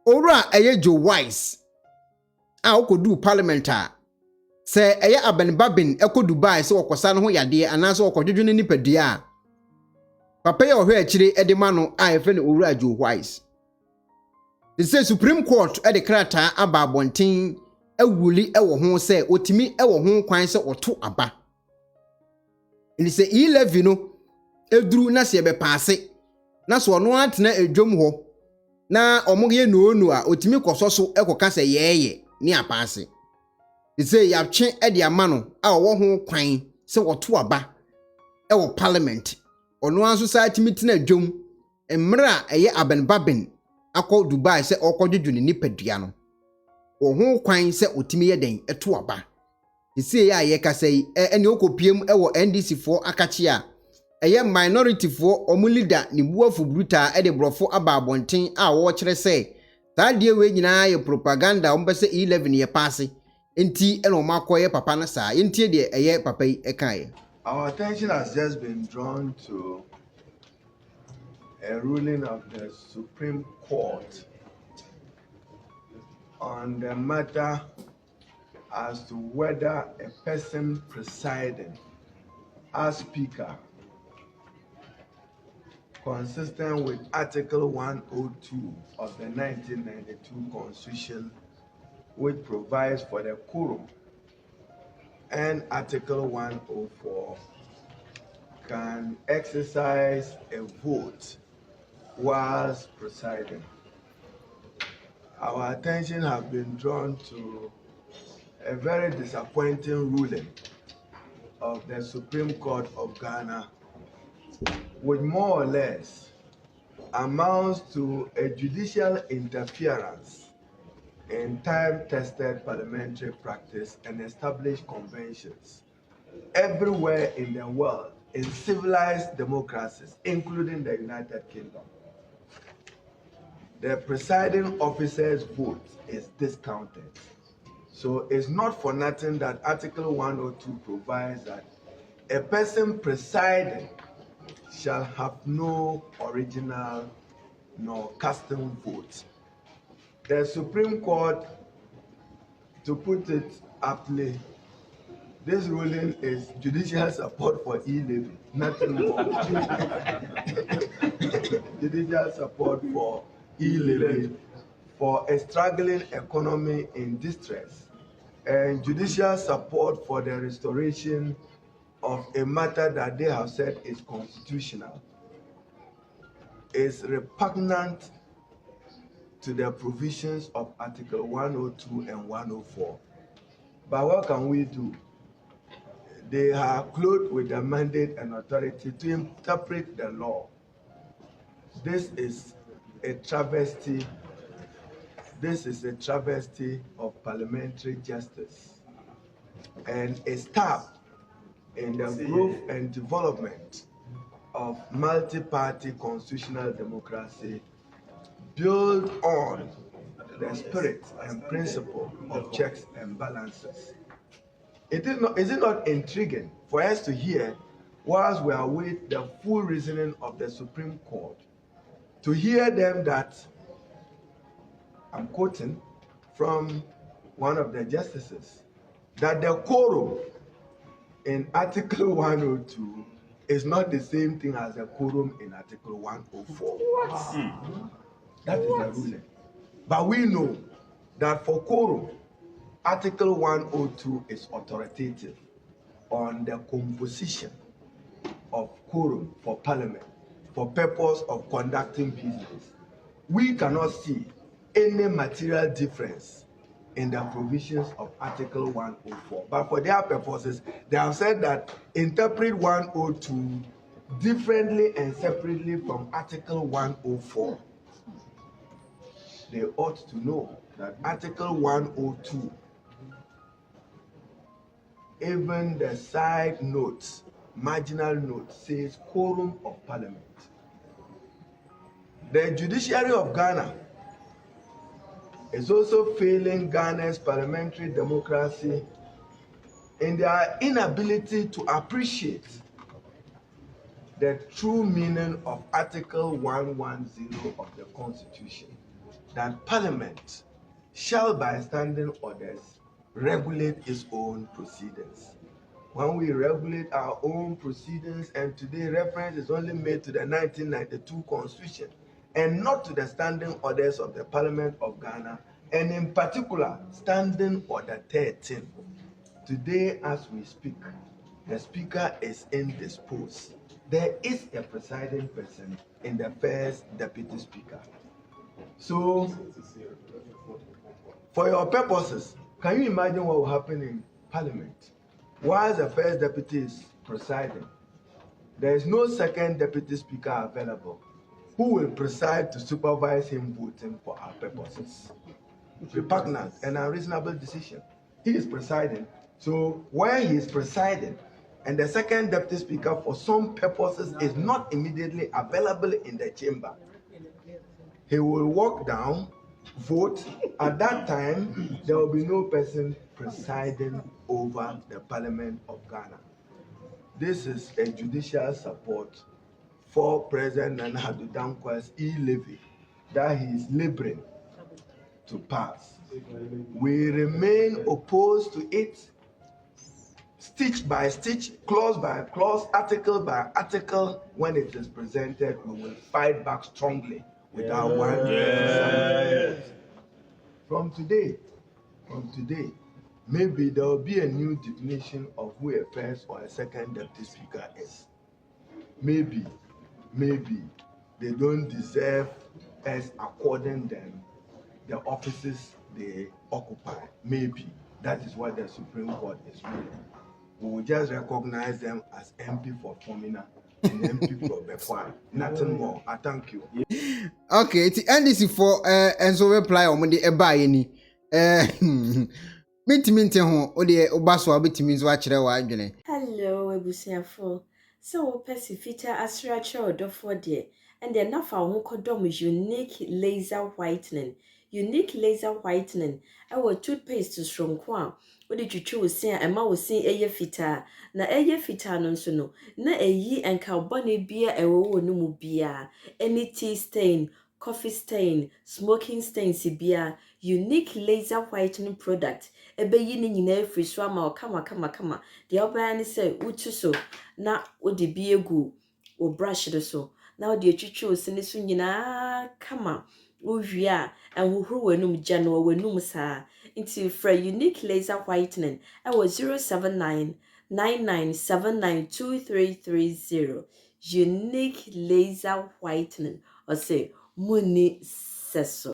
Ora eye Joe Wise. A okodu parliament a. Se eye abenbabin eko Dubai se okosa no ho yade anase okodwodwo ne nipadua a. Papa ye ohwe akire edema no a efe ne Ora Joe Wise. They say Supreme Court e de krata aba abonten awuli ewo ho se otimi ewo ho kwan se oto aba. Ni se eeii no eduru na se be paase na so no atena edwom ho na omoge no a otimi kososo ekoka se yeye ni apaase. They say yapche e de ama no a wo ho kwan se woto aba ewo parliament. Ono an society meeting edwom emra eye abenbabin akọ Dubai se okodwodwo ne nipadua no. Wo ho kwan se otimi yeden eto aba. Isi ya ye kasai ene okopiem ewo NDC for akachi a eye minority for omu leader ni buafu bruta e de brofo aba abonten a wo kire se ta de we nyina ye propaganda ombese 11 ye passe enti ene o makoye papa na sa enti de eye papa yi ekaye. Our attention has just been drawn to a ruling of the Supreme Court on the matter as to whether a person presiding as Speaker, consistent with Article 102 of the 1992 Constitution, which provides for the quorum, and Article 104, can exercise a vote whilst presiding. Our attention has been drawn to a very disappointing ruling of the Supreme Court of Ghana, which more or less amounts to a judicial interference in time-tested parliamentary practice and established conventions everywhere in the world in civilized democracies, including the United Kingdom. The presiding officer's vote is discounted. So it's not for nothing that Article 102 provides that a person presiding shall have no original nor custom vote. The Supreme Court, to put it aptly, this ruling is judicial support for eeii, nothing more. Judicial support for eeii, for a struggling economy in distress, and judicial support for the restoration of a matter that they have said is constitutional, is repugnant to the provisions of Article 102 and 104. But what can we do? They are clothed with the mandate and authority to interpret the law. This is a travesty. This is a travesty of parliamentary justice and a step in the growth and development of multi-party constitutional democracy built on the spirit and principle of checks and balances. Is it not intriguing for us to hear, whilst we await the full reasoning of the Supreme Court, to hear them that, I'm quoting from one of the justices, that the quorum in Article 102 is not the same thing as the quorum in Article 104. That is the ruling. But we know that for quorum, Article 102 is authoritative on the composition of quorum for Parliament for purpose of conducting business. We cannot see any material difference in the provisions of Article 104. But for their purposes, they have said that interpret 102 differently and separately from Article 104. They ought to know that Article 102, even the side notes, marginal note, says quorum of Parliament. The judiciary of Ghana is also failing Ghana's parliamentary democracy in their inability to appreciate the true meaning of Article 110 of the Constitution. that Parliament shall by standing orders regulate its own proceedings. When we regulate our own proceedings, and today reference is only made to the 1992 Constitution and not to the standing orders of the Parliament of Ghana, and in particular, Standing Order 13. Today, as we speak, the Speaker is indisposed. There is a presiding person in the first Deputy Speaker. So, for your purposes, can you imagine what will happen in Parliament? While the first Deputy is presiding, there is no second Deputy Speaker available who will preside to supervise him voting for our purposes. Repugnant and unreasonable decision. He is presiding. So where he is presiding and the second Deputy Speaker for some purposes is not immediately available in the chamber, he will walk down, vote. At that time, there will be no person presiding over the Parliament of Ghana. This is a judicial support for President Nana Addo Dankwa's e-levy that he is laboring to pass. We remain opposed to it, stitch by stitch, clause by clause, article by article. When it is presented, we will fight back strongly with our one. From today, maybe there will be a new definition of who a first or a second Deputy Speaker is. Maybe they don't deserve us according them the offices they occupy. Maybe that is what the Supreme Court is ruling. We will just recognize them as MP for Fomina and MP for BEMPAH. Nothing more. I thank you. Okay, it's NDC for and so reply on the buy any. Minti ho o de obaso abetimi zo akire wa adwene. Hello, Ebusiafo. So Pesifita Asracha Odifour de and the nafa ho kodom unique laser whitening. Unique laser whitening. Our toothpaste to strong kwa. What did you choose saying? Emma was saying eye fita. Na eye fita no so no. Na eyi and carboni beer ewo no mu bia. Any tea stain, coffee stain, smoking stain si bia. Unique laser whitening product. Ebe yi ni nyina free so ama kama. The obani say utu so na odi bi egu o brush do so. Na odi etwitwe osini so nyina kama. Uwia enhuhuru wenum gya no wenum saa. Into for unique laser whitening. I was 07999792330. Unique laser whitening. Or say muni seso.